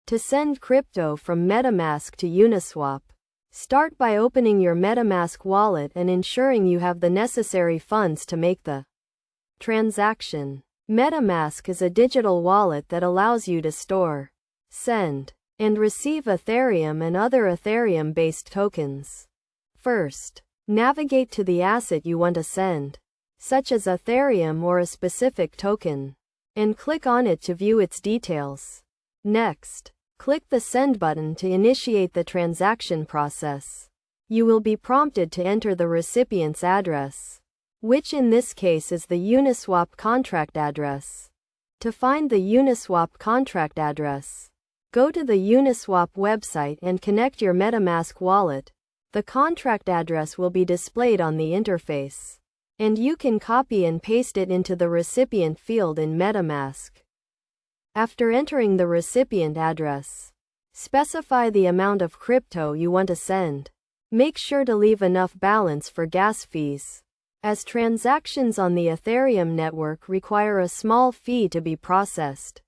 To send crypto from Metamask to Uniswap, start by opening your Metamask wallet and ensuring you have the necessary funds to make the transaction. Metamask is a digital wallet that allows you to store, send, and receive Ethereum and other Ethereum-based tokens. First, navigate to the asset you want to send, such as Ethereum or a specific token, and click on it to view its details. Next, click the Send button to initiate the transaction process. You will be prompted to enter the recipient's address, which in this case is the Uniswap contract address. To find the Uniswap contract address, go to the Uniswap website and connect your Metamask wallet. The contract address will be displayed on the interface, and you can copy and paste it into the recipient field in Metamask. After entering the recipient address, specify the amount of crypto you want to send. Make sure to leave enough balance for gas fees, as transactions on the Ethereum network require a small fee to be processed.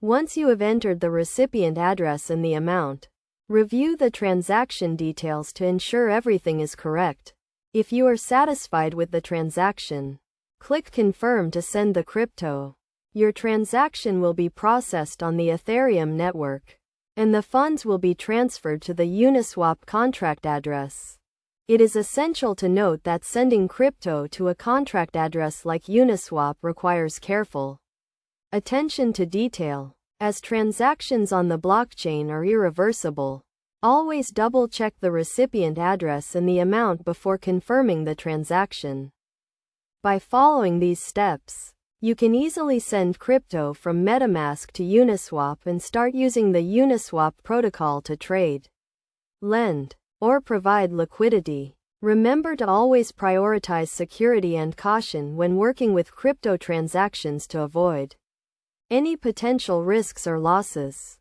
Once you have entered the recipient address and the amount, review the transaction details to ensure everything is correct. If you are satisfied with the transaction, click Confirm to send the crypto. Your transaction will be processed on the Ethereum network, and the funds will be transferred to the Uniswap contract address. It is essential to note that sending crypto to a contract address like Uniswap requires careful attention to detail, as transactions on the blockchain are irreversible. Always double-check the recipient address and the amount before confirming the transaction. By following these steps, you can easily send crypto from Metamask to Uniswap and start using the Uniswap protocol to trade, lend, or provide liquidity. Remember to always prioritize security and caution when working with crypto transactions to avoid any potential risks or losses.